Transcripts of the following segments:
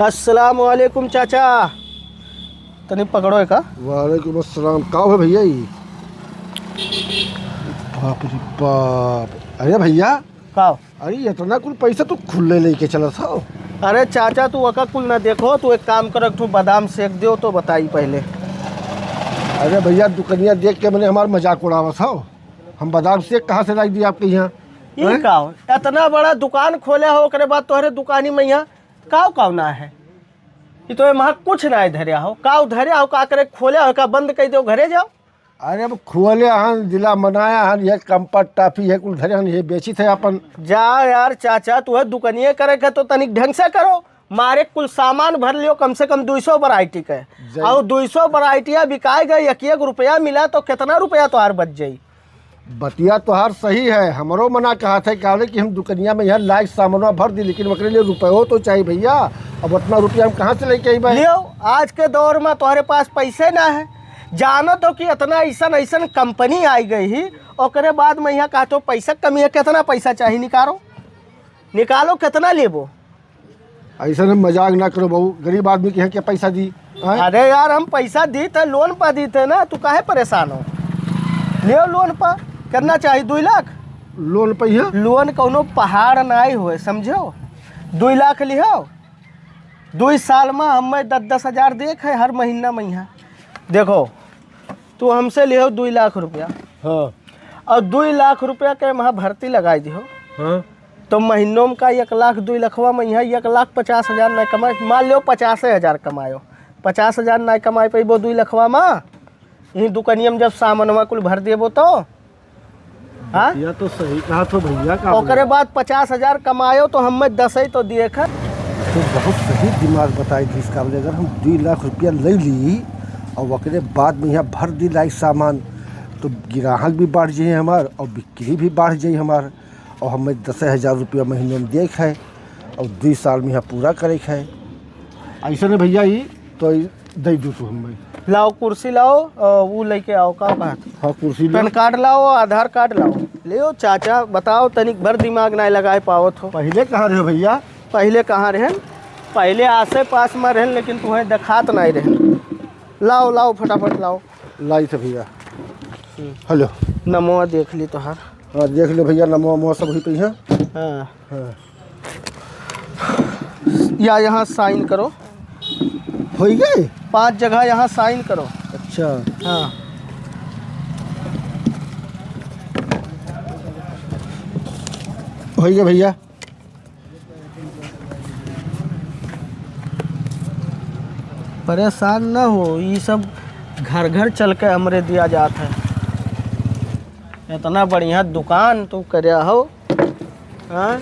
अस्सलाम वालेकुम चाचा। तनी पकड़ो एक। वालेकुम अस्सलाम। का है भैया ये? बाप रे बाप। अरे भैया का? अरे इतना कुल पैसा तू खुले लेके चला था? अरे चाचा तू अका कुल ना देखो, तू एक काम कर, तू बादाम सेक दो तो बताई पहले। अरे भैया दुकनिया देख के मैंने हमारा मजाक उड़ावा था। हम बादाम शेक कहाँ से लाई दी आपके यहाँ? ये का इतना बड़ा दुकान खोले हो, ओकरे बाद तोहरे दुकानी में यहाँ काव ना है? ये तो वहाँ कुछ ना धरिया हो, काव धरिया हो का करे खोले हो का बंद कर दो, घरे जाओ। अरे अब खुले हन जिला मनाया हन, ये कंपट टाफी है कुल धरे हन, ये बेची थे अपन। जा यार चाचा, तू है दुकनिए करे के तो तनिक ढंग से करो। मारे कुल सामान भर लियो, कम से कम 200 वैरायटी के, और 200 वैरायटियाँ बिकाए गए, एक रुपया मिला तो कितना रुपया तोहार बच जाई। बतिया तोहार सही है, हमरो मना कहा था कि हम दुकनिया में यहाँ लाइक सामानवा भर दी, लेकिन ओकरे लिए रुपये तो चाहिए भैया। अब उतना रुपया हम कहाँ से लेके आई भाई? लियो, आज के दौर में तुम्हारे पास पैसे ना है। जानो तो कि इतना ऐसा कंपनी आई गई ही, ओकरे बाद में यहाँ का तो पैसा कमी है। कितना पैसा चाहिए निकालो कितना लेबो? ऐसा ना मजाक ना करो बहू, गरीब आदमी के यहाँ क्या पैसा दी? अरे यार हम पैसा दी थे, लोन पर दी थे ना, तू काहे परेशान हो? लियो लोन पर, कितना चाहिए? 2 लाख लोन पे है? लोन कोनो पहाड़ नहीं हुए, समझो। 2 लाख लियो, 2 साल में हमें 10-10 हज़ार देख है हर महीना में। यहाँ देखो, तू हमसे लियो 2 लाख रुपया, हाँ, और 2 लाख रुपया के वहाँ भर्ती लगाई दियो, हाँ, तो महीनों में का 1 लाख 2 लाखवा में यहाँ 1,50,000 नहीं कमाए। मान लो 50,000 कमायो, 50,000 नहीं कमाए पेबो 2 लाखवा में। यही दुकानिया में जब सामानवा कुल भर देबो तो हाँ, या तो सही कहा तो भैया का। ओकरे बाद 50,000 कमायो तो हमें 10 ही तो दिए खा। तो बहुत सही दिमाग बताई थी इसका। अगर हम 2 लाख रुपया ले ली और ओकरे बाद में यहाँ भर दी लाइक सामान, तो ग्राहक भी बढ़ जाए हमार, और बिक्री भी बढ़ जाए हमार, और हमें 10,000 रुपया महीने में देख है, और 2 साल में यहाँ पूरा करे है। ऐसा नहीं भैया ही तो दे दो तू हमें। लाओ कुर्सी लाओ, वो लेके आओ का बात। हाँ कुर्सी पैन कार्ड लाओ, आधार कार्ड लाओ। लियो चाचा, बताओ तनिक भर दिमाग नहीं लगाए पाओ तो। पहले कहाँ रहे भैया? पहले कहाँ रहन? पहले आसे पास में रहन, लेकिन तुम्हें दिखात नहीं रहन। लाओ लाओ फटाफट लाओ। लाई थे भैया। हेलो, नमो देख ली तो हर। हाँ देख लो भैया, नमो नमो सब हुई पे हैं। हाँ हाँ, या यहाँ साइन करो। हो गए 5 जगह यहाँ साइन करो। अच्छा, हाँ हो गया भैया। परेशान ना हो, ये सब घर घर चल के हमरे दिया जाता है। इतना बढ़िया दुकान तू करया हो, हाँ,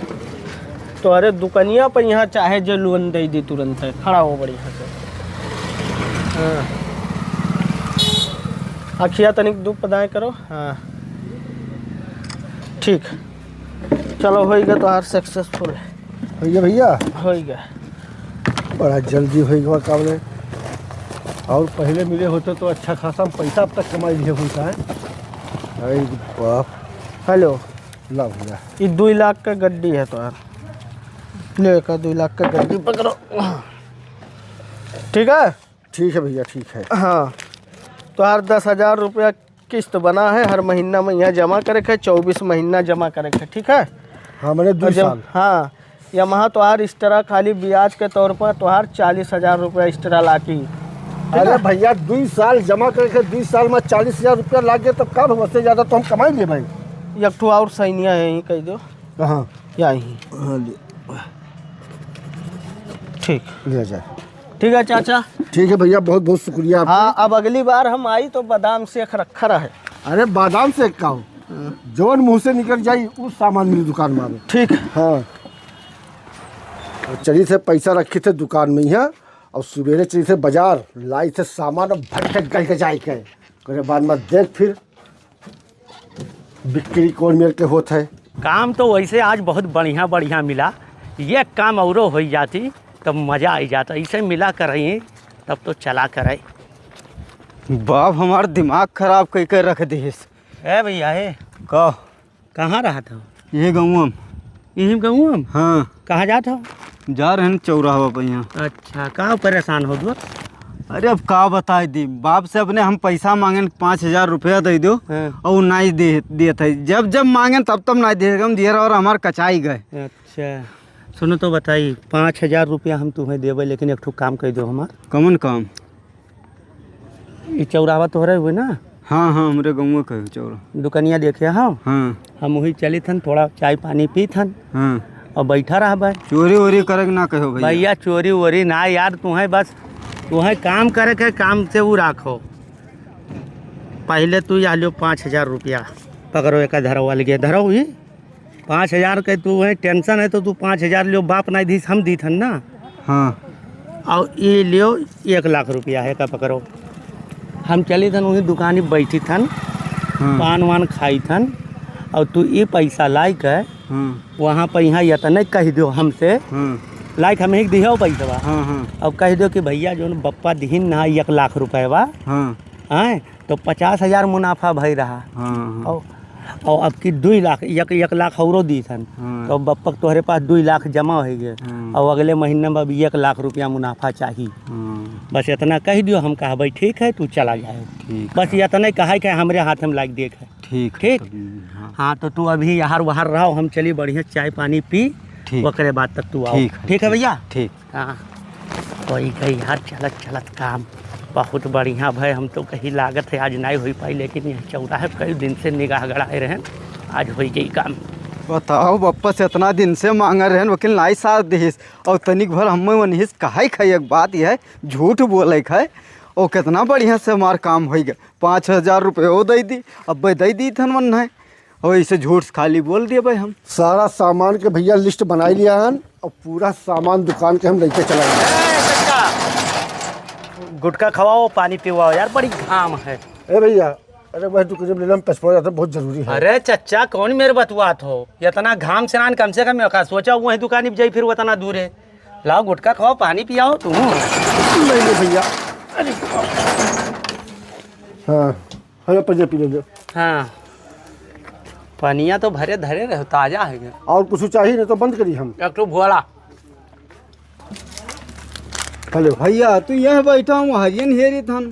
तो अरे दुकनिया पर यहाँ चाहे जो लोन दे दी तुरंत है, खड़ा हो बढ़िया से। हाँ, अखिया तनिक धूप पदाएँ करो। हाँ ठीक, चलो हो गया तो हर सक्सेसफुल भैया भैया हो गया। बड़ा जल्दी हो गया काम में, और पहले मिले होते तो अच्छा खासा पैसा अब तक कमाई लिए होता है। अरे बाप। हेलो, ला भैया, ये 2 लाख का गड्डी है तो यार, ले का 2 लाख का गड्डी पकड़ो। ठीक है? ठीक है भैया, ठीक है। हाँ, तो हर 10,000 रुपया किस्त बना है, हर महीना में यहाँ जमा करे के, 24 महीना जमा करे के। ठीक है? हाँ मैंने 2 साल। हाँ, यहाँ तो हर इस तरह खाली ब्याज के तौर पर तो हर 40,000 रुपया इस तरह लाकी। अरे भैया 2 साल जमा करके 20 साल में 40,000 रुपया लाग गया, तो कब उससे ज़्यादा तो हम कमाएंगे भाई। एक ठो और सैनिया है, यहीं कह दो। कहाँ? यहीं। हाँ ठीक, ले जाए। ठीक है चाचा। ठीक है भैया, बहुत बहुत शुक्रिया आपका। हाँ, अब अगली बार हम आई तो बादाम शेक रखा रहे। अरे बादाम से का हो, जवन मुँह से निकल जाई उस सामान मेरी दुकान में आवे। ठीक। हाँ, चली से पैसा रखी थे दुकान में यहाँ, और सवेरे चली से बाजार लाई थे सामान, और भटक गल के जाए के करे बाद में देख फिर बिक्री कौन मेरे के होता है। काम तो वैसे आज बहुत बढ़िया बढ़िया मिला, ये काम औरो हो जाती तब मज़ा आ जाता। इसे मिला कर तब तो चला करे। बाप हमारा दिमाग खराब कई कर रख दिस। ए भैया है कह कहाँ रहा था? ये गाँव यहीं गाँव में? हाँ, कहाँ जाता हो? जा रहे हैं चौराहा पर यहाँ। अच्छा, कहाँ परेशान हो दो? अरे अब का बताए दी, बाप से अपने हम पैसा मांगे 5,000 रुपया दे दो और नहीं दिए थे। जब जब मांगे तब तब नहीं दिए, हम दिए और हमारे कचाई गए। अच्छा सुनो तो बताइए, 5,000 रुपया हम तुम्हें देवे, लेकिन एक ठो काम कर दो हमार। कमन काम? ये चौराहा तोहरे हुए ना? हाँ हाँ, हमारे गाँव का चौरा दुकनिया देखे हाँ, हम वही चली थन, थोड़ा चाय पानी पी थन और बैठा रहा भाई। चोरी वोरी करे ना कहो भैया, चोरी वोरी ना यार, तुम्हें काम करे के काम से वो राखो। पहले तू या लो 5,000 रुपया पकड़ो, एक धरो वाले के धरो ही 5,000 के तू है टेंशन है तो तू 5,000 लियो, बाप नहीं दी हम दी थन ना। हाँ, और ये लियो 1 लाख रुपया है का पकड़ो। हम चली थन वही दुकान बैठी थन, पान वान खाई थन, और तू ये पैसा लाई के वहाँ पर यहाँ या तो नहीं कह दो हमसे लाइक हमें दिहो पैसा। अब कह दो कि भैया जो बप्पा दीन ना 1 लाख रुपया हैं तो 50,000 मुनाफा भई रहा। और अब की 2 लाख 1 लाख और दी थन, तो बप्पा तोहरे पास 2 लाख जमा हो गए और अगले महीने में अब 1 लाख रुपया मुनाफा चाहिए। बस इतना कह दियो, हम कहा भाई ठीक है तू चला जाए। बस इतना कहा कि हमारे हाथ में लाइक देख है। ठीक ठीक। हाँ तो तू अभी यहाँ वहाँ रहो, हम चली बढ़िया चाय पानी पी, ओकरे बाद तक तू आओ। ठीक है भैया? ठीक। हाँ कोई कही यार, चलत चलत काम बहुत बढ़िया भाई। हम तो कहीं लागत है आज नहीं हो पाई, लेकिन यह चौराहे कई दिन से निगाह गड़ाए रहे, आज हो गई काम। बताओ बप्पा से इतना दिन से मांग रहे हैं, वकील नाई साथ दिस और तनिक भर हम वनिस कहा खाई। एक बात यह है, झूठ बोले है और कितना बढ़िया से हमार काम हो गया। 5,000 रुपये वो दे दी, अब दे दी थन मन है, और ऐसे झूठ खाली बोल दिए भाई। हम सारा सामान के भैया लिस्ट बना लिया हन और पूरा सामान दुकान के हम लेके चला गए। गुटखा खवाओ, पानी पिवाओ यार, बड़ी काम है। ए भैया, अरे भाई तू जब लेना पासपोर्ट जाता बहुत जरूरी है। अरे चच्चा कौन मेरे बतवात हो, इतना घाम स्नान कम से कम का सोचा वही दुकान पर जाई, फिर वो इतना दूर है। लाओ गुटखा खाओ, पानी पियाओ तुम। नहीं भैया, अरे हाँ हमें पंजे पी लो। हाँ पनिया तो भरे धरे रहे, ताजा है। और कुछ चाहिए नहीं तो बंद करी हम। एक तो भोला। हेलो भैया, तू यहाँ बैठा हूँ हरियन हेरी थन।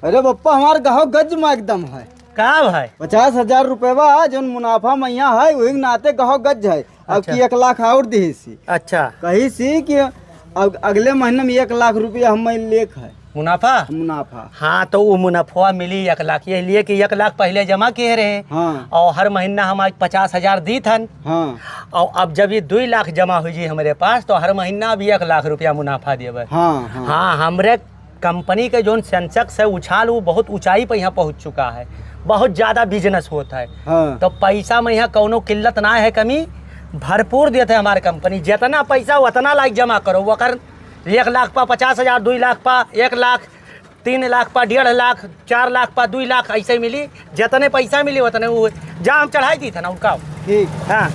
अरे बप्पा हमारे गाँव गज में एकदम है। का भाई? 50,000 रुपया जो मुनाफा मैया है वही नाते गाँव गज है। अब की 1 लाख और दी सी। अच्छा, कही सी कि अब अगले महीने में 1 लाख रुपया हम लेख है मुनाफा। हाँ तो वो मुनाफा मिली 1 लाख, ये लिए कि 1 लाख पहले जमा किए रहे। हाँ। और हर महीना हमारे 50,000 दी थन। हाँ। और अब जब ये 2 लाख जमा हुई जी हमारे पास, तो हर महीना भी 1 लाख रुपया मुनाफा देवे। हाँ, हाँ। हाँ हमरे कंपनी के जो सेंसेक्स है उछाल, वो बहुत ऊंचाई पर यहाँ पहुँच चुका है, बहुत ज़्यादा बिजनेस होता है। हाँ। तो पैसा में यहाँ कौनो किल्लत ना है, कमी भरपूर देते है हमारे कंपनी। जितना पैसा उतना लाख जमा करो, वो कर 1 लाख पा 50,000, 2 लाख पा 1 लाख, 3 लाख पा 1.5 लाख, 4 लाख पा 2 लाख, ऐसे मिली। जितने पैसा मिली उतने वो जहाँ हम चढ़ाई दी था ना उनका। ठीक। हाँ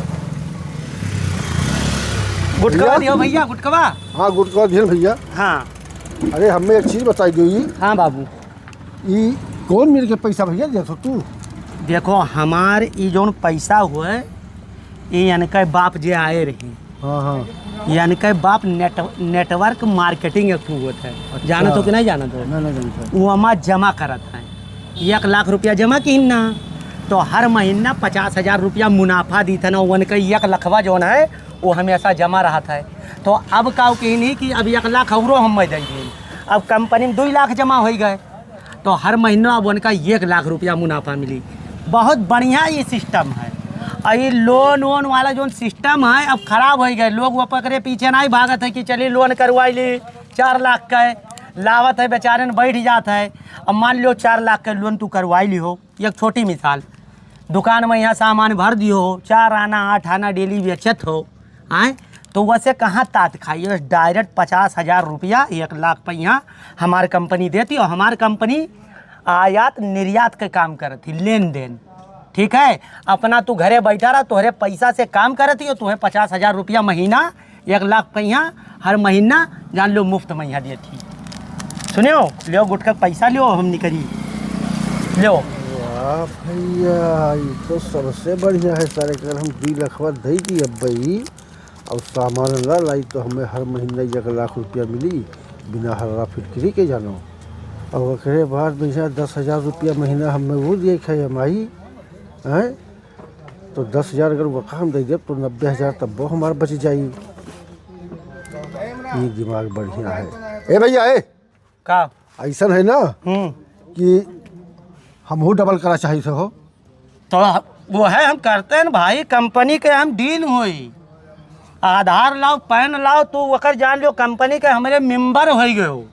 गुटखवा दियो भैया, गुटखवा। हाँ गुटखवा दियो भैया। हाँ। अरे हमें एक चीज़ बताई दो। हाँ बाबू, ये कौन मिल के पैसा भैया देखो तू? देखो हमार ये जो पैसा हुआ ये यानी कि बाप जे आए रही। हाँ हाँ। यानी कि बाप नेटवर्क मार्केटिंग एक होता है। अच्छा। जानत हो कि नहीं जानत हो? नहीं जानता। वो हमार जमा करत है, 1 लाख रुपया जमा की ना, तो हर महीना 50,000 रुपया मुनाफा दी था ना। वन का 1 लाखवा जो है वो हमेशा जमा रहा था। तो अब का नहीं कि अब 1 लाख और हम देंगे। अब कंपनी में 2 लाख जमा हो गए, तो हर महीना अब उनका 1 लाख रुपया मुनाफा मिली। बहुत बढ़िया ये सिस्टम है। और ये लोन वोन वाला जो सिस्टम है अब ख़राब हो गए। लोग वो पकड़े पीछे नहीं भागत है कि चलिए लोन करवाई ली 4 लाख का लावत है, बेचारे ने बैठ जाता है। अब मान लो 4 लाख का लोन तू करवाई ली हो, एक छोटी मिसाल, दुकान में यहाँ सामान भर दियो हो, 4 आना 8 आना डेली बेचत हो आए, तो वैसे कहाँ तात खाइए। डायरेक्ट 50,000 रुपया 1 लाख पर यहाँ हमारी कंपनी देती। और हमारी कंपनी आयात निर्यात का काम करती, लेन देन। ठीक है, अपना तू घरे बैठा रहा, तुहरे पैसा से काम करती हो, तुम्हें 50,000 रुपया महीना 1 लाख पर यहाँ हर महीना जान लो मुफ्त में यहाँ देती। सुनियो, लो गुटखा पैसा लो, हम निकली लो। वाह भैया, ये तो सबसे बढ़िया है सारे। अगर हम 2 लाखवा दे दी अब भाई, और सामान ला लाई तो हमें हर महीने 1 लाख रुपया मिली बिना हरा फिटकरी के जानो। और ओकरे बाद भैया 10,000 रुपया महीना हमें वो दिए है हमारी हैं। तो 10,000 अगर वो काम दे दे तो 90,000 तब वो हमारा बच जाई। ये दिमाग बढ़िया है। ए भैया ए का ऐसा है ना कि हमहू डबल करा चाहिए हो। तो वो है हम करते हैं ना भाई, कंपनी के हम डील हुई। आधार लाओ पैन लाओ तो वकर जान लो कंपनी के हमारे मेंबर हो गए हो।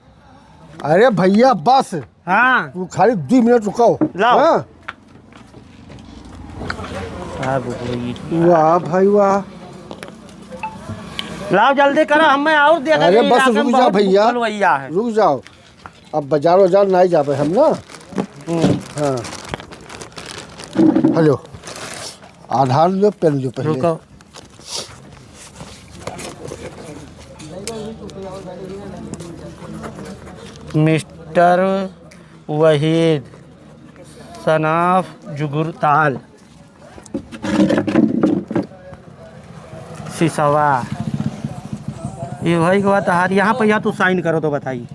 अरे भैया बस हाँ तू खाली 2 मिनट रुको। लाओ। हाँ? वाह भाई वाह। लाओ जल्दी करो हमें और देख। अरे बस रुक जाओ भैया, रुक जाओ। अब बाजार नहीं जाबे हम ना। हाँ हेलो, आधार लो पेन लो पहले। रुको मिस्टर वहीद सनाफ जुगुरताल सिसवा। ये भाई के बात हार यहाँ पर या तो साइन करो तो बताइए।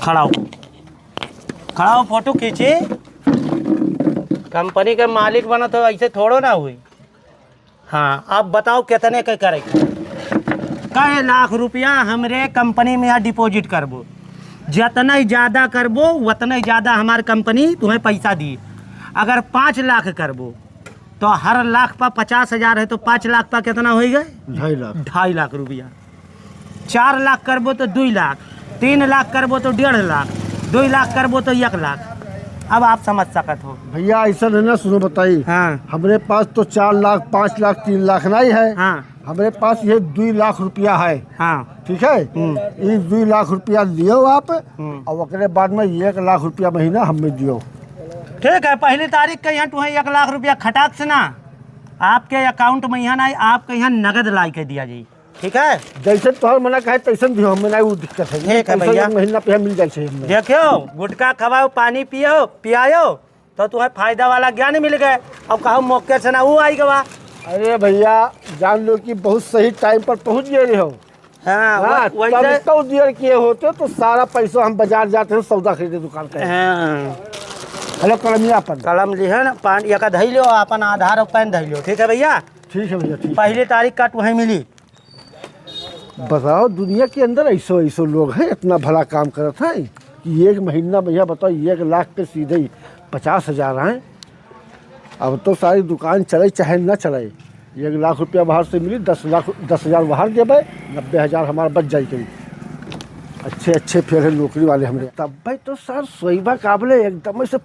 खड़ा हो, खड़ा हो, फोटो खींची। कंपनी के मालिक बना तो ऐसे थोड़ो ना हुई। हाँ अब बताओ कितने के करेगा। कई लाख रुपया हमरे कंपनी में यहाँ डिपॉजिट करबो। जितना ही ज़्यादा करबो उतना ही ज़्यादा हमारी कंपनी तुम्हें पैसा दी। अगर 5 लाख करबो तो हर लाख पर 50,000 है तो 5 लाख पर कितना हो गए? 2.5 लाख। 2.5 लाख रुपया। 4 लाख करबो तो 2 लाख, 3 लाख करबो तो 1.5 लाख, 2 लाख करबो तो 1 लाख। अब आप समझ सकत हो भैया ऐसा है ना, सुनो बताइए। हाँ हमारे पास तो 4 लाख 5 लाख 3 लाख नहीं है। हाँ हमारे पास ये 2 लाख रुपया है। हाँ ठीक है, ये 2 लाख रुपया लियो आप और ओकरे बाद में 1 लाख रुपया महीना हमें दियो। ठीक है। पहली तारीख के यहाँ तुम्हें 1 लाख रुपया खटाक से ना आपके अकाउंट में यहाँ नहीं, आपके यहाँ नगद ला के दिया जाए। ठीक है, जैसे तोहर मना कहे तैसे दियो, हमें नहीं वो दिक्कत है। ठीक है भैया। महीना पे मिल जाए हमें। देखियो गुटखा खवाओ पानी पियो पियायो तो तुम्हें फायदा वाला ज्ञान मिल गए। अब कहो मौके से ना वो आई गवा। अरे भैया जान लो कि बहुत सही टाइम पर पहुंच गए हो। हाँ हाँ, वैसे तो देर किए होते तो सारा पैसा हम बाजार जाते हैं सौदा खरीदे दुकान का। हाँ, हेलो कलमिया अपन कलम लिहे ना पानी एक धई लो, अपन आधार और पैन धई लो। ठीक है भैया। ठीक है भैया ठीक। पहली तारीख का तुम्हें मिली। बताओ दुनिया के अंदर ऐसो ऐसो लोग हैं इतना भला काम करत है कि 1 महीना भैया बताओ 1 लाख के सीधे ही 50,000 हैं। अब तो सारी दुकान चले चाहे न चले, 1 लाख रुपया बाहर से मिली, 10,000 बाहर देवे, 90,000 हमारा बच जाए करीब। अच्छे अच्छे फिर है नौकरी वाले हमारे। तब भाई तो सर सोईबा काबले एकदम से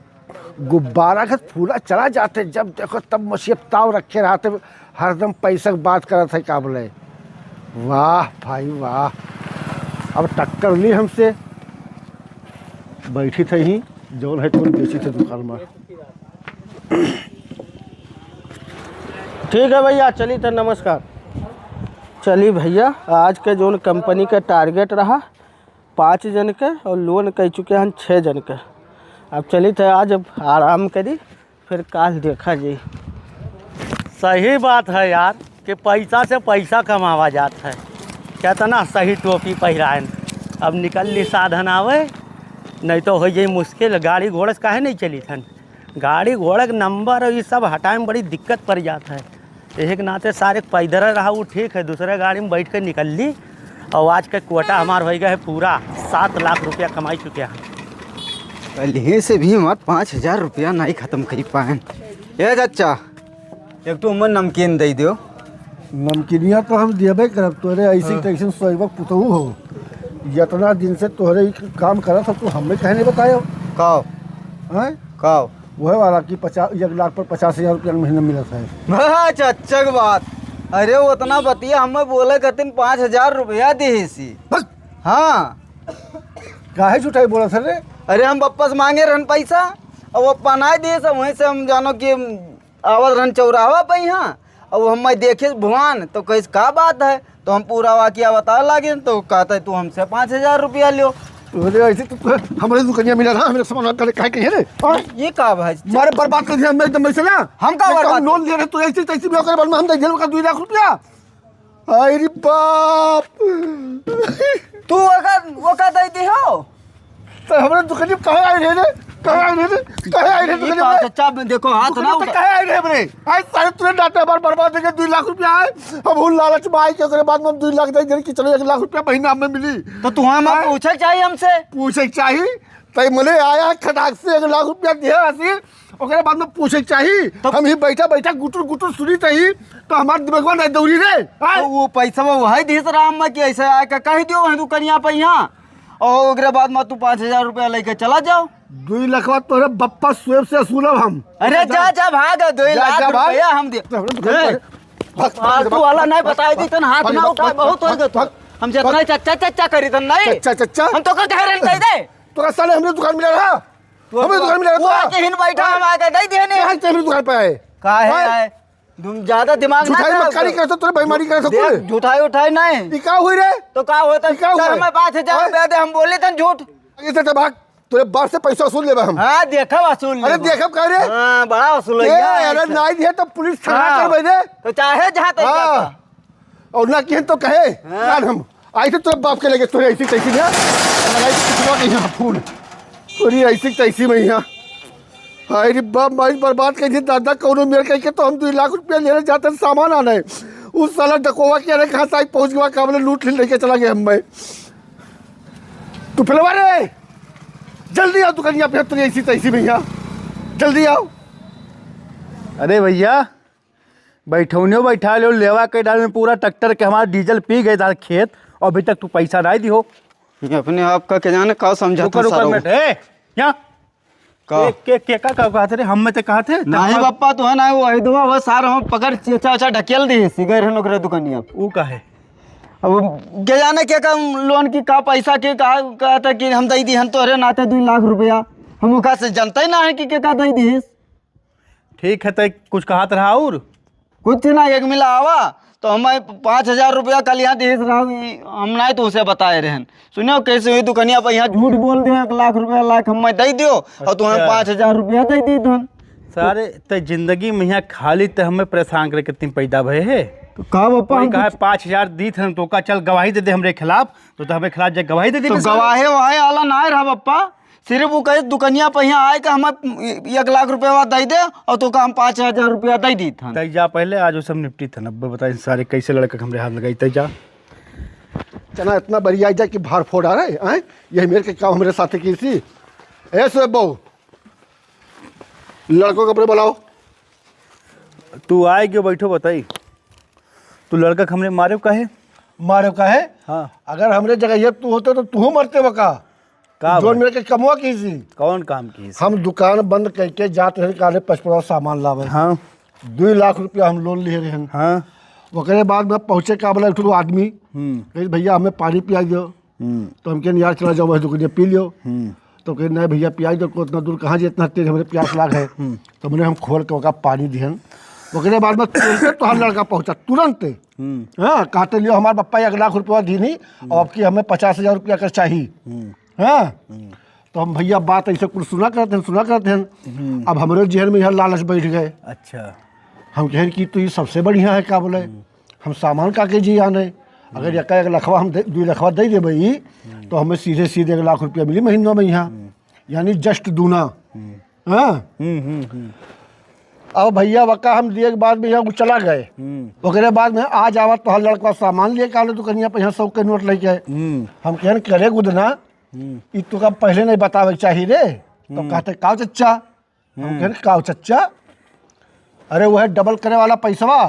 गुब्बारा का फूला चला जाते, जब देखो तब मसीह ताव रखे रहते, हरदम पैसा की बात करते है काबले। वाह भाई वाह। अब टक्कर ली हमसे, बैठी थे ही जौन है तो बेची थे दुकान में। ठीक है भैया, चलिए तो नमस्कार। चलिए भैया, आज के जो कंपनी का टारगेट रहा 5 जन के और लोन कह चुके हैं 6 जन के। अब चलिए तो आज अब आराम करी, फिर काल देखा जी। सही बात है यार कि पैसा से पैसा कमावा जाता है। कितना सही टोपी पहराए। अब निकल ली साधन आवे, नहीं तो हो जाए मुश्किल। गाड़ी घोड़े से काहे नहीं चली थन, गाड़ी घोड़े के नंबर और ये सब हटाए में बड़ी दिक्कत पड़ जाता है। एक नाते सारे पैदल रहा वो ठीक है, दूसरे गाड़ी में बैठ कर निकल ली। और आज का क्वाटा हमारा हो गया है पूरा 7 लाख रुपया कमाई चुके हैं। पहले से भी हमारे 5,000 रुपया नहीं ख़त्म कर पाए। ए चाचा एक तो उमर नमकीन दे दो। नमकीनिया तो हम देबे करब, तोरे ऐसी तैसे सोईबा पुतहू हो। इतना दिन से तोहरे काम करत हो तो हमें कहने बतायो काओ हैं। काओ वह वाला कि 1 लाख पर 50,000 रुपया महीना मिलता है। हाँ चाचा की बात। अरे वो उतना बतिया हमें बोले कहते 5,000 रुपया दे सी। हाँ काहे झूठाई बोला सर रे। अरे हम वापस मांगे रहन पैसा और वो पनाए दिए सब, वहीं से हम जानो कि आवत रहन चौरावा पे यहाँ अब हम देखे भगवान तो कैसे का बात है, तो हम पूरा वाकिया बता लागे तो कहता है तू हमसे 5,000 रुपया लियो। अरे ऐसे तो हमारे दुकानिया मिला था, हमें सामान करे काहे कहिए रे? हाँ? ये का भाई मारे बर्बाद कर दिया, मैं एकदम ऐसे ना हम का बर्बाद? लोन ले रहे तो ऐसे तैसे भी होकर बाद में हम दे दिए का 2 लाख रुपया। अरे बाप, तू वो का देती हो तो हमारे दुकानिया कहाँ आए रे? कहाँ आए रे? कहाँ आए रे दुकानिया में? चाचा देखो हाथ ना तो कहाँ आए रे हमरे? आज सारे तुरंत डाटा बार बर्बाद देके 2 लाख रुपया आए। अब वो लालच में आए के उसके बाद में हम 2 लाख दे दें कि चलो 1 लाख रुपया महीना हमें मिली। तो तुम्हें पूछा चाहिए हमसे, पूछे चाहिए तई मने आया खटाक से 1 लाख रुपया दिया ऐसे ओकरे बाद में पूछे चाहिए तो हम ही बैठा बैठा गुटुर गुटुर सुनी तही तो हमार दिमागवा नहीं दौड़ी रे। तो वो पैसा वो है दिस राम में कि ऐसे आके कह दियो वहीं दुकानिया पे यहाँ और ओकरे बाद में तू 5,000 रुपया लेके चला जाओ। 2 लाख तोरे बप्पा स्वेब से असूलब हम। अरे जा जा भाग 2 लाख रुपया हम दे तू वाला नहीं बताई दी तन हाथ ना उठा बहुत हो गए हम जितना चच्चा चच्चा करी तन नहीं चच्चा चच्चा हम तो कह रहे नहीं दे तो साले हमने दुकान मिला रहा, हमें दुकान मिला तू आके हिन बैठा हम आके दे देने कहां तेरी दुकान पे आए? का है तुम ज्यादा दिमाग ना झूठाई मक्कारी कर तोरे बेईमानी कर सकते देख झूठाई उठाई नहीं ई का हुई रे? तो का होता क्या हुआ? हमें 5,000 रुपया दे हम बोले तन झूठ इसे तो भाग तोरे बार से पैसा वसूल लेबे हम। हां देखा वसूल अरे देखब का रे? हां बड़ा वसूल ए है अरे नहीं दिए तो पुलिस थाना करबे रे। तो चाहे जहां तक हाँ। और ना किहन तो कहे यार हम आई थे तोरे बाप के लगे तोरे ऐसी तैसी ना लगाई कितना नहीं यहाँ फूल तोरी ऐसी तैसी में यहाँ हाय रे बाप माई बर्बाद कर दी दादा कौनो मेरे कह के तो हम 2 लाख रुपया लेने जाते सामान आना है उस साला डकोवा के अरे कहाँ से पहुँच गया काबले लूट लेके चला गया हम मैं। तू फिलवा रे जल्दी आओ दुकानिया पे तोरी ऐसी तैसी में यहाँ जल्दी आओ। अरे भैया बैठौनियो बैठा लो लेवा के डाल में पूरा ट्रैक्टर के हमारा डीजल पी गए था खेत और अभी तक तू पैसा नहीं दियो। अपने आप का क्या जाने का समझाता रुका मिनट ए क्या का के का कहा थे रे हम में ते कहा थे नहीं बापा तो है ना वो ऐदवा वो सारा हम पकड़ चाचा चाचा ढकेल दी सिगर है नौकरी दुकानिया वो का है अब क्या जाने क्या का लोन की का पैसा के कहा था कि हम दे दी हम तोरे नाते 2 लाख रुपया हम उका से जनता ही ना है कि क्या का दे दी ठीक है तो कुछ कहा रहा और कुछ ना एक मिला आवा तो हमें 5,000 रुपया कल यहाँ देश रहा हम नहीं तो उसे बताए रहन सुनियो कैसे हुई दुकानिया पर यहाँ झूठ बोल दे 1 लाख रुपया लाख हमें दे दियो और तुम्हें 5,000 रुपया दे दी धन सारे ते जिंदगी में यहाँ खाली ते हमें परेशान करे कितनी पैदा भय है तो का बापा कहा 5,000 दी थे तो का चल गवाही दे दे हमरे खिलाफ तो हमें खिलाफ जब गवाही दे दी तो गवाहे वहाए आला ना रहा बापा सिर्फ वो कहे दुकानिया पर यहाँ आए का हमें 1 लाख रुपया दे दे और तो का हम 5,000 रुपया दे दी था तय जा पहले आज वो सब निपटी था नब्बे बताए सारे कैसे लड़के हमरे हाथ लगाई तय जा चना इतना बढ़िया जाए कि भार फोड़ आ रहे हैं यही मेरे के काम हमारे साथ की थी ऐसे बहू लड़कों को अपने बुलाओ। तू आए क्यों बैठो बताई तू लड़का हमने मारे कहे मारे का है हाँ अगर हमरे जगह ये तू होते तो तू मरते वका का जोन मेरे के कमवा की थी। कौन काम की हम दुकान बंद करके जाते रहे काले 55 सामान लावे हाँ 2 लाख रुपया हम लोन लिए रहे हाँ ओकरे बाद में पहुँचे का बोला उठो आदमी कही भैया हमें पानी पिया दो तो हम कहें यार चला जाओ वही दुकान पी लियो तो कहे नहीं भैया पियाई दो को इतना दूर कहाँ जे इतना तेज हमारे प्यास लाग है तो मैंने हम खोल के ओका पानी दिहन ओकरे बाद में तुरंत तो हर लड़का पहुँचा तुरंत हाँ कहते लियो हमारे पप्पा 1 लाख रुपया दी नहीं और अब की हमें 50,000 रुपया कर चाहिए हाँ तो हम भैया बात ऐसे कुछ सुना करते हैं अब हमारे जहन में यहाँ लालच बैठ गए। अच्छा हम कहें कि तो ये सबसे बढ़िया है क्या बोले हम सामान का के जी आने अगर 1 लाखवा हम 2 लाखवा दे दे भाई तो हमें सीधे 1 लाख रुपया मिली महीनों में यहाँ यानी जस्ट दूना। हाँ अब भैया वक्का हम दिए के बाद में यहाँ चला गए ओकरे बाद में आज आवा तो हर लड़का सामान लिए काले दुकानिया पे यहाँ 100 के नोट लेके हम कहन करे गुदना ई तो का पहले नहीं बतावे चाहिए रे तो कहते काव चच्चा हम कहन काव चच्चा अरे वह डबल करे वाला पैसवा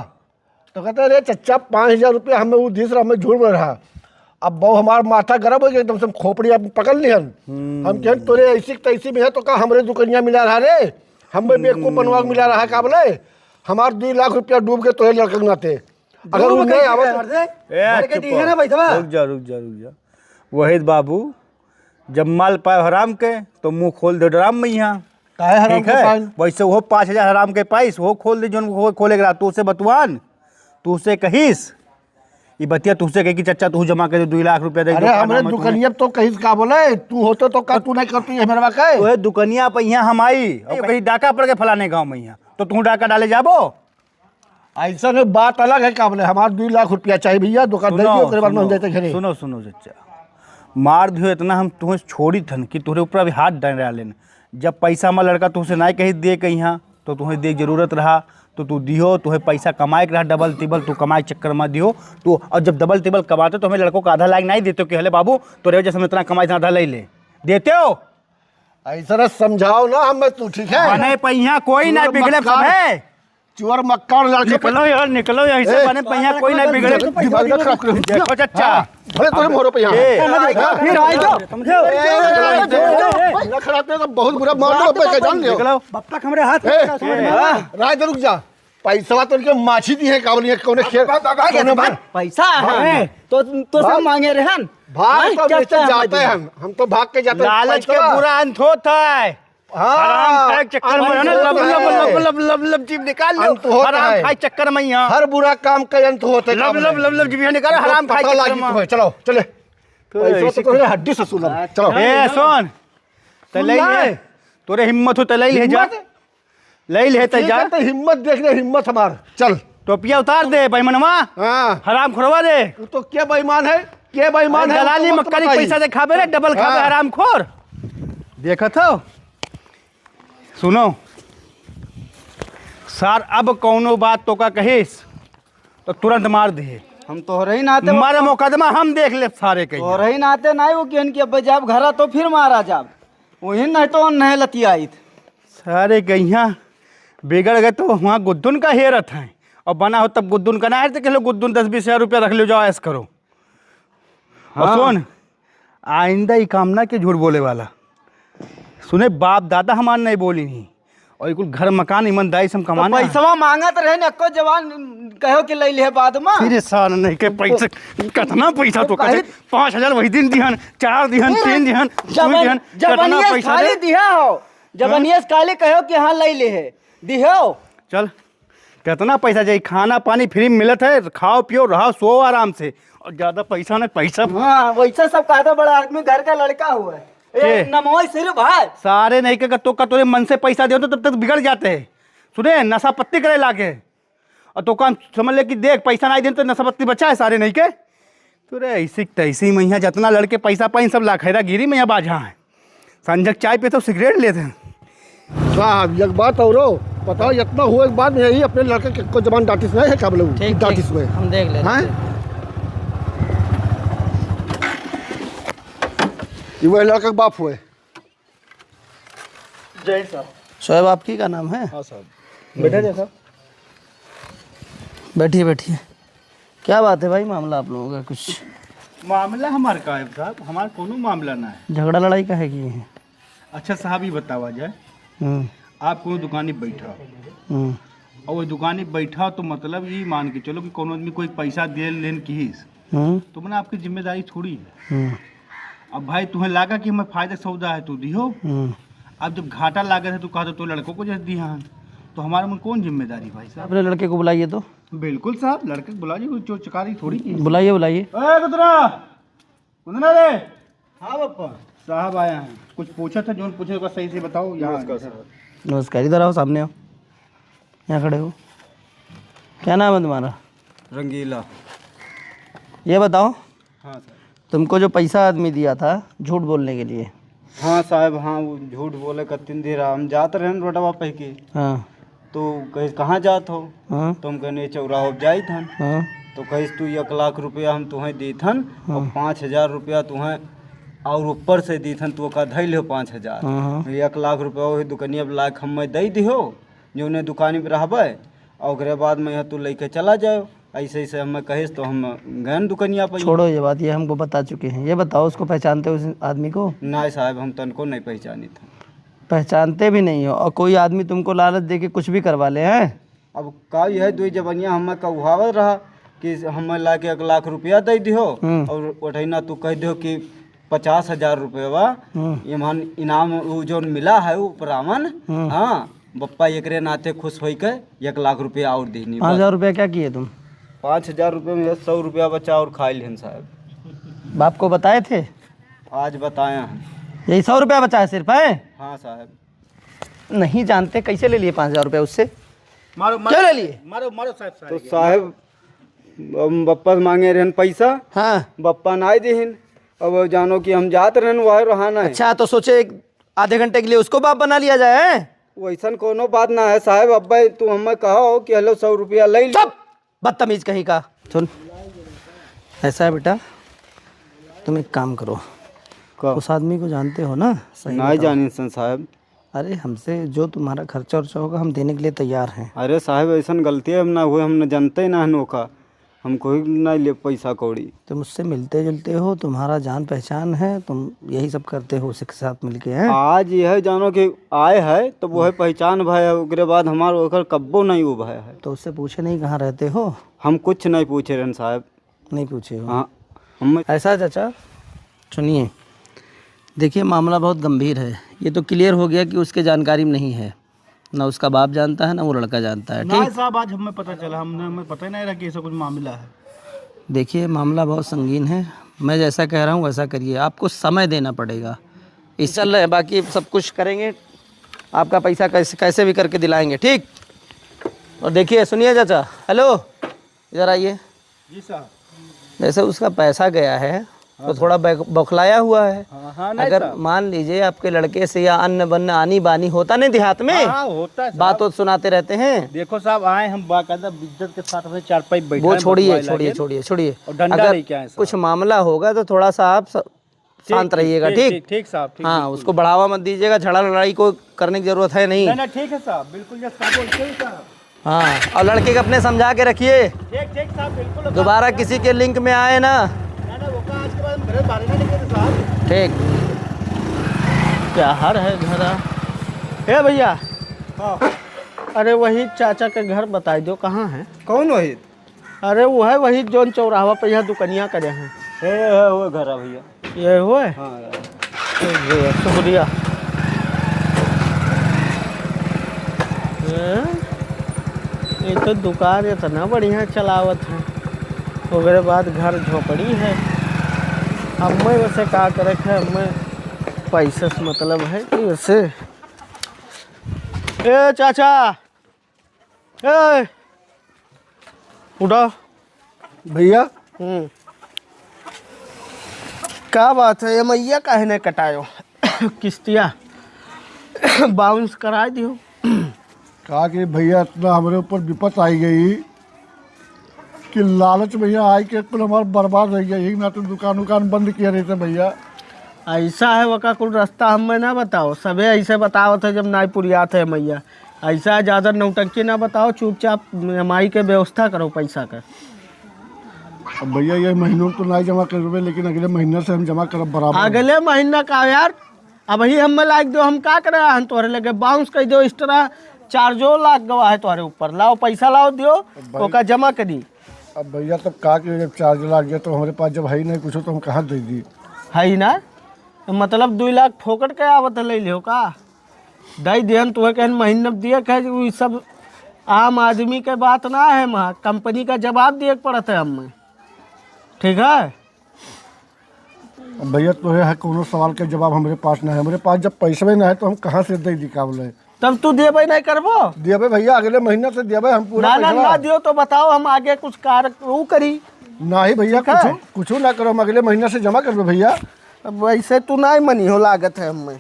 तो कहते अरे चच्चा 5,000 रुपया हमें वो दिस रहा हमें झूठ बोल रहा अब बहु हमारा माथा गर्म हो गया एकदम से हम खोपड़ी पकड़ लिहन हम कहन तोरे ऐसी तैसी में है तो का हमारे दुकानिया मिला रहा रे हमें बेवकूफ बनवा मिला रहा का बोले हमारे 2 लाख रुपया डूब के तोरे लड़के नाते अगर वो नहीं रुक जा वहीद बाबू जब माल पाए हराम के तो मुंह खोल दे ड्राम में यहाँ काहे हराम ठीक है वैसे वो 5,000 हराम के पाइस वो खोल दे जो खोलेगा तो उसे बतवान तू से कहीस ये बतिया तुझसे कही कि चचा तू जमा कर दे 2 लाख रुपया दे अरे हमरे दुकनिया तो कहीं का बोले तू होते तो का तू नहीं करती है मेरे बाके ओए दुकनिया पे यहाँ हम आई और कहीं डाका पड़ के फलाने गाँव में यहाँ तो तू डाका डाले जाबो। ऐसा नहीं बात अलग है का बोले हमारे 2 लाख रुपया चाहिए भैया दुकान दे दियो तेरे बाद में हम जाते घरे। सुनो सुनो चचा मार दियो इतना हम तुम्हें छोड़ी थन कि तुहरे ऊपर अभी हाथ डाल लेन जब पैसा हमारा लड़का तुझसे नहीं कहीं दे कहीं यहाँ तो तुम्हें देख जरूरत रहा तो तू दियो तुम्हें पैसा कमाए के रहा डबल टिबल तू कमाए चक्कर में दियो तू और जब डबल टिबल कमाते तो हमें लड़कों का आधा लाख नहीं देते हो कि हले बाबू तो वजह से हम इतना कमाए आधा ले ले देते हो। ऐसा ना समझाओ ना हमें तू ठीक है बने पहिया कोई नहीं बिगड़े सब है चुअर मक्का लड़के निकलो यार निकलो यहाँ से बने पहिया कोई नहीं बिगड़े दिमाग ना खराब करो देखो चचा भले तोरे मोरो पे यहाँ फिर आई दो ना खराब तो बहुत बुरा मार दो पे जान लियो निकलो बप्पा हमारे हाथ राय दे रुक जा पैसा तो इनके माछी दी है कावली कौन खेल कौन भाई पैसा है तो सब मांगे रहन भाग तो बेचे जाते हैं हम तो भाग के जाते हैं लालच के बुरा अंत होता है। हराम खाए चक्कर में है ना लब लब लब लब लब लब जीभ निकाल लो अंत होता हराम है। खाए चक्कर में यहाँ हर बुरा काम का अंत होता है लब लब लब लब जीभ निकाल हराम खाए चक्कर में। चलो चले पैसा तो हड्डी से सुलभ चलो ए सुन तले ले तोरे हिम्मत हो तले ले जा ले ले ते जा हिम्मत देख ले हिम्मत हमार चल टोपिया उतार दे बेईमानवा हाँ हराम खुरवा दे तू तो क्या बेईमान है क्या बेईमान है दलाली मक्करी पैसा दे खाबे रे डबल खाबे हाँ। हराम खोर देखत हो सुनो सर अब कौनो बात तो का कहिस तो तुरंत मार दे हम तोहरे ही नाते मारे मुकदमा हम देख ले सारे कहीं तोहरे ही नाते नहीं वो केहन के अब जाब घरा तो फिर मारा जाब वही नहीं तो नहीं लतियाई सारे कहिया बिगड़ गए तो वहाँ गुद्दुन का हेरत है और बना हो तब गुद्दुन का ना है तो गुद्दुन 10-20 हज़ार रुपया रख लो जाओ ऐसा करो। और सुन आइंदा ही काम ना कि झूठ बोले वाला सुने बाप दादा हमार नहीं बोली नहीं और एक घर मकान ईमानदारी से हम कमाना है। पैसा मांगत रहे नको जवान कहो कि ले ले बाद में फिर साल नहीं के पैसे कितना पैसा तो कहे 5,000 वही दिन दिहन 4 दिहन 3 दिहन 2 दिहन कितना जबनियस पैसा खाली दे दिया हो जबनियस खाली कहो कि हाँ ले है दिहो चल कितना पैसा चाहिए खाना पानी फ्री में मिलत है खाओ पियो रहो सो आराम से और ज्यादा पैसा नहीं पैसा हाँ वैसा सब कहता बड़ा आदमी घर का लड़का हुआ है के? नमोई सिर्फ भाई सारे नहीं के तो का तोरे मन से पैसा दे तो तब तक बिगड़ जाते हैं सुने नशा पत्ती करे लाके और तो काम समझ ले कि देख पैसा नहीं दे तो नशा पत्ती बचा है सारे नहीं के तोरे ऐसी तैसी में यहाँ जितना लड़के पैसा पाइन सब लाखेरा गिरी में यहाँ बाझा है संजक चाय पे तो सिगरेट लेते हैं। साहब एक बात और बताओ इतना हुए के बाद में यही अपने लड़के को जबान डाटिस नहीं है क्या बोले डाटिस में हम देख ले ये वही लड़के के बाप हुए। जय साहब शोएब आपकी का नाम है? हाँ साहब बैठे जैसा बैठिए बैठिए क्या बात है भाई मामला आप लोगों का कुछ मामला हमारे का है साहब हमारा कोनो मामला ना है। झगड़ा लड़ाई का है कि है? अच्छा साहब ये बतावा जाए आप कोनो दुकानी बैठा और वो दुकानी बैठा तो मतलब ये मान के चलो कि कोनो आदमी कोई पैसा दे लेन कीस तो मैंने आपकी जिम्मेदारी थोड़ी है। अब भाई तुम्हें लगा कि हमें फायदा सौदा है तो दियो अब जब घाटा लागत है तो कहा तो लड़कों को जैसे दिया तो हमारे में कौन जिम्मेदारी भाई साहब। अपने लड़के को बुलाइए तो बिल्कुल साहब लड़के को बुलाइए कोई चोर चकारी थोड़ी की। बुलाइए बुलाइए रे हाँ पापा साहब आया हैं कुछ पूछा था जो पूछे उसका सही से बताओ। यहाँ नमस्कार इधर आओ सामने आओ यहाँ खड़े हो क्या नाम है तुम्हारा? रंगीला। ये बताओ हाँ सर। तुमको जो पैसा आदमी दिया था झूठ बोलने के लिए हाँ साहब हाँ वो झूठ बोले कतिन दे रहा हम जाते रहे रोडवा पे के हाँ तो कहे कहाँ जात हो हाँ तो हम कहने चौराहो जाई थन हाँ तो कहिस तू 1 लाख रुपया हम तुम्हें दी थन और 5,000 रुपया तुम्हें और ऊपर से दी थन तो का धैल हो 5,000 हाँ 1 लाख रुपया वही दुकनिया लाख हम दे दिहो जो उन्हें दुकानी पर रहबे और ओकरे बाद में यहाँ तू लेके चला जाओ ऐसे ऐसे हमें कहिस तो हम गए दुकनिया पर। छोड़ो ये बात ये हमको बता चुके हैं। ये बताओ उसको पहचानते हो उस आदमी को? नहीं साहब हम तनको नहीं पहचानी था। पहचानते भी नहीं हो और कोई आदमी तुमको लालच दे के कुछ भी करवा ले हैं? अब का यह दो जबनिया हमें कहावत रहा कि हमें ला के 1 लाख रुपया दे दिहो और उठैना तू कह दो कि 50,000 रुपया ईमान इनाम वो जो मिला है वो प्रामन। हाँ बप्पा एकरे नाते खुश हो के 1 लाख रुपया और देनी। 5,000 रुपया क्या किए तुम? 5,000 रुपये में 100 रुपया बचा और खा लें साहब। बाप को बताए थे? आज बताए हैं। यही 100 रुपया बचा है सिर्फ है? हाँ साहब। नहीं जानते कैसे ले लिए 5,000 रुपया उससे? मारो क्यों ले लिए? मारो मारो साहब तो साहब बप्पा से मांगे रहन पैसा, हाँ बप्पा ना देहिन। अब जानो कि हम जात रहन वह रहाना है। अच्छा, तो सोचे एक आधे घंटे के लिए उसको बाप बना लिया जाए। वैसा कोनो बात ना है साहब। अब्बा तू हमें कहो कि हेलो 100 रुपया ले लो। चुप, बदतमीज कहीं का। सुन, ऐसा है बेटा, तुम एक काम करो, उस आदमी को जानते हो ना? सही नहीं बताओ। जानी सन साहब। अरे हमसे जो तुम्हारा खर्चा वर्चा होगा हम देने के लिए तैयार हैं। अरे साहब ऐसा गलती हम ना हुए, हम जानते ही ना नोखा, हम कोई नहीं ले पैसा कौड़ी। तुम मुझसे मिलते जुलते हो, तुम्हारा जान पहचान है, तुम यही सब करते हो उसी के साथ मिलके हैं। आज यह जानो कि आए है तो वो है पहचान भाई है, उसके बाद हमारा ओकर कब्बो नहीं वो भाई है। तो उससे पूछे नहीं कहाँ रहते हो? हम कुछ नहीं पूछे रहन साहब। नहीं पूछे हो? हाँ हम ऐसा चाचा, सुनिए, देखिए मामला बहुत गंभीर है। ये तो क्लियर हो गया कि उसके जानकारी में नहीं है, ना उसका बाप जानता है ना वो लड़का जानता है। नहीं ठीक, साहब, आज हमें पता चला, हमें पता ही नहीं रहा कि ऐसा कुछ मामला है। देखिए मामला बहुत संगीन है। मैं जैसा कह रहा हूँ वैसा करिए, आपको समय देना पड़ेगा। इस चल रहे हैं, बाकी सब कुछ करेंगे, आपका पैसा कैसे कैसे भी करके दिलाएंगे। ठीक, और देखिए सुनिए चाचा, हेलो इधर आइए। जी साहब। जैसे उसका पैसा गया है तो थोड़ा बौखलाया हुआ है। हाँ अगर मान लीजिए आपके लड़के से या अन्न बन्न आनी बानी होता नहीं देहात में, हाँ होता है। बात तो सुनाते रहते हैं। देखो साहब, आए हम बाकायदा इज्जत के साथ अपने चारपाई बैठे वो हैं, छोड़िए मोबाइल छोड़िए आगे। छोड़िए छोड़िए, और डंडा अगर लेके आए साहब। कुछ मामला होगा तो थोड़ा सा आप शांत रहिएगा। ठीक ठीक साहब, ठीक। हाँ, उसको बढ़ावा मत दीजिएगा, झगड़ा लड़ाई को करने की जरूरत है नहीं। ना ठीक है साहब, बिल्कुल जैसा आप बोलते हैं साहब। हाँ, और लड़के को अपने समझा के रखिए, ठीक साहब, बिल्कुल। दोबारा किसी के लिंक में आए ना। ना वो का आज के बाद हम घर से बाहर नहीं निकले साहब। ठीक, क्या हर है घर? हे भैया, हाँ। अरे वही चाचा के घर बताई दो, कहाँ है? कौन वही अरे वो है वही जोन चौराहा पे यहाँ दुकनिया करे हैं। है वो घर है भैया। ये हुए? हाँ शुक्रिया। ये तो दुकान इतना बढ़िया चलावत है, उसके बाद घर झोपड़ी है। अब मैं वैसे का करे है, मैं पैसे से मतलब है कि वैसे। ए चाचा, ए उठो। भैया क्या बात है, ये मैया काहे ने कटायो? किस्तिया बाउंस करा दियो। कहा कि भैया इतना हमारे ऊपर विपत आई गई कि लालच भैया आई के कुल हमारा बर्बाद हो गया। यही ना तो दुकान उकान बंद किया रहते भैया। ऐसा है वका कुल रास्ता हमें ना बताओ, सबे ऐसे बताओ थे जब नाई पुरियात है मैया। ऐसा ज़्यादा नौटंकी ना बताओ, चुपचाप EMI के व्यवस्था करो पैसा का। अब भैया ये महीनों में तो नहीं जमा कर रहे, लेकिन अगले महीने से हम जमा करब बराबर। अगले महीना का यार, अब ही हमें लाइक दो, हम का करे हम तोहरे लगे बाउंस कर दो। इस तरह चार्जो लाख गवा है तुम्हारे ऊपर, लाओ पैसा लाओ दियो, ओका जमा करी। अब भैया तब कहा कि जब चार्ज लग गया तो हमारे पास जब है ही नहीं कुछ तो हम कहाँ दे दी। है ही ना, मतलब 2 लाख फोकट के आवत ले लियो का? दई देन तुम्हें कहन महीने में दिए कहे, वो सब आम आदमी के बात ना है, वहाँ कंपनी का जवाब दिए पड़त है हमें। ठीक है? अब भैया तो है कोनो सवाल का जवाब हमारे पास नहीं है। हमारे पास जब पैसे में नहीं है तो हम कहाँ से दे दी का बोले। तब तू देबे नहीं करबो? देवे भैया, अगले महीने से देवे हम पूरा ना पैसा। दियो तो बताओ, हम आगे कुछ कार्य वो करी। ना ही भैया, ठीक है? कुछ ना करो, हम अगले महीने से जमा करबे भैया। अब वैसे तू नहीं मनी हो लागत है हमें।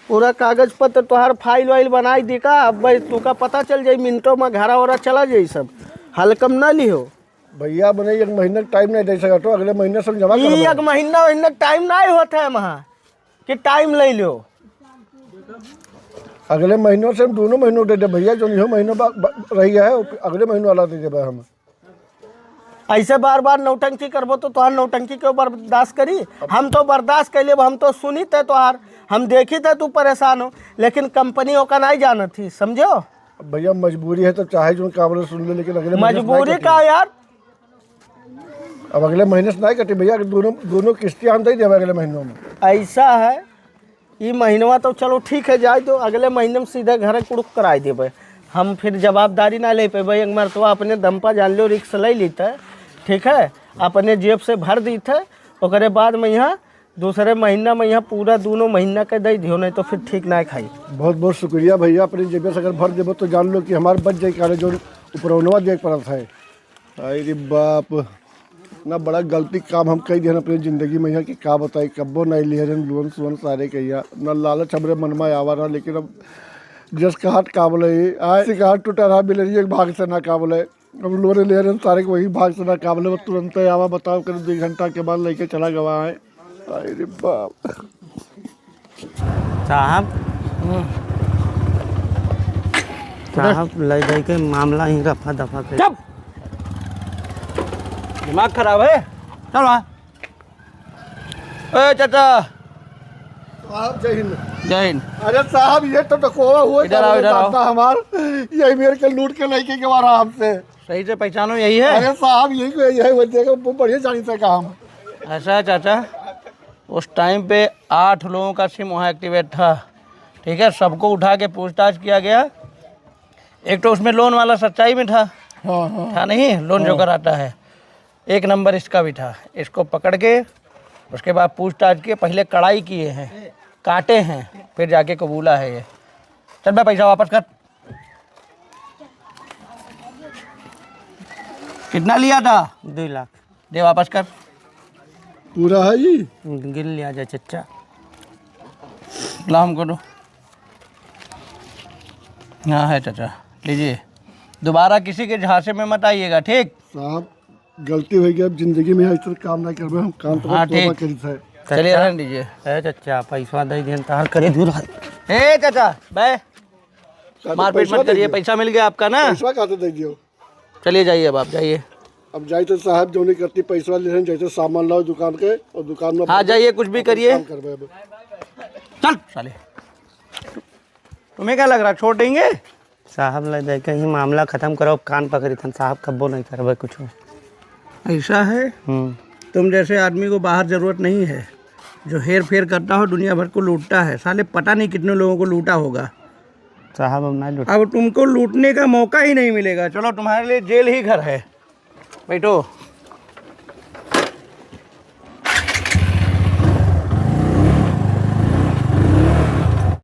पूरा कागज पत्र तोहार फाइल वाइल बनाई दी का, अब भाई तू का पता चल जाई, मिनटों में घरा वरा चला जाई सब। हल्कम ना लिहो भैया बने 1 महीने का टाइम नहीं दे सका तो अगले महीने से हम जमा करबे। 1 महीना टाइम नहीं होता है वहाँ कि टाइम ले लो। अगले महीनों से हम दोनों महीनों दे दे भैया, जो नहीं महीनों रही है अगले महीनों वाला दे देबे हम। ऐसे बार बार नौटंकी करबो तो तोहार नौटंकी क्यों बर्दाश्त करी? हम तो बर्दाश्त कर लेब, हम तो सुनी थे तोहार, हम देखी थे तू परेशान हो, लेकिन कंपनी का नहीं जानत थी, समझो? अब भैया मजबूरी है तो चाहे जो काबले सुन ले, लेकिन अगले महीने से नहीं मजबूरी कटी। का यार, अब अगले महीने से नहीं कटी भैया, दोनों किस्तें हम दे देबे अगले महीनों में। ऐसा है, ये महीनवा तो चलो ठीक है, जाए दो, अगले महीने में सीधे घर कुड़ुक कराई देबे। हम फिर जवाबदारी ना ले पे एक मरतबा अपने दम पर जान लो रिक्स ले ली था, ठीक है, अपने जेब से भर दी थे, ओकरे बाद में यहाँ दूसरे महीना में यहाँ पूरा दोनों महीना के दे दियो, नहीं तो फिर ठीक ना खाई। बहुत बहुत शुक्रिया भैया, अपनी जेब से अगर भर देबो तो जान लो कि हमारे बच जाए काले जो ऊपरवनवा देख पड़त है। अरे बाप, ना बड़ा गलती काम हम कई दिन अपनी ज़िंदगी में यहाँ कि का बताई, कब्बो नहीं लिए लोन सोन सारे कहिया, ना लालच हमरे मन में आवा रहा, लेकिन अब जस का हाथ काबले आए का हाथ टूटा रहा मिले एक भाग से ना काबले, अब लोन ले रहे सारे को वही भाग से ना काबले, वो तुरंत आवा बताओ कर 2 घंटा के बाद लेके चला गवा है। अरे बाप साहब साहब ले जाए के मामला ही रफा दफा कर। चुप, दिमाग खराब है, चल वहाँ। ए चाचा, साहब जय हिंद। जय हिंद। अरे साहब ये तो डकोवा हुआ इधर आओ, इधर आओ। हमार यही मेरे के लूट के लेके के मारा हमसे। सही से पहचानो यही है? अरे साहब यही वो देखो बढ़िया जानी से काम। ऐसा है चाचा, उस टाइम पे 8 लोगों का सिम वहाँ एक्टिवेट था, ठीक है, सबको उठा के पूछताछ किया गया। एक तो उसमें लोन वाला सच्चाई में था, था नहीं, लोन जो कराता है, 1 नंबर इसका भी था। इसको पकड़ के उसके बाद पूछताछ किए, पहले कड़ाई किए हैं, काटे हैं, फिर जाके कबूला है ये। चल मैं पैसा वापस कर। कितना लिया था? 2 लाख दे वापस कर। पूरा है ये? गिन लिया जाए चचा। ला हमको दो। हाँ है चाचा, लीजिए। दोबारा किसी के झांसे में मत आइएगा, ठीक? साहब गलती हो गई, अब जिंदगी में ऐसा काम ना करबे हम, काम तो हाँ, तोबा ठीक। करी है। चलिए रहने दीजिए। है चचा, पैसा दे दें तार करे दूर। ए चाचा बे, मारपीट मत करिए, पैसा मिल गया आपका ना। पैसा कहाँ से दे दियो? चलिए जाइए, अब आप जाइए। अब जाए तो साहब जो नहीं करती पैसा ले जैसे सामान लाओ दुकान के, और दुकान में हाँ जाइए, कुछ भी करिए। काम करबे अब। चल साले, तुम्हें क्या लग रहा है छोड़ देंगे? साहब ले जाए के ही मामला खत्म करो, कान पकड़ी थन साहब, कब्बो नहीं करबे कुछ। ऐसा है, तुम जैसे आदमी को बाहर ज़रूरत नहीं है, जो हेर फेर करता हो, दुनिया भर को लूटता है। साले पता नहीं कितने लोगों को लूटा होगा। साहब अब नहीं लूट। अब तुमको लूटने का मौका ही नहीं मिलेगा। चलो तुम्हारे लिए जेल ही घर है, बैठो।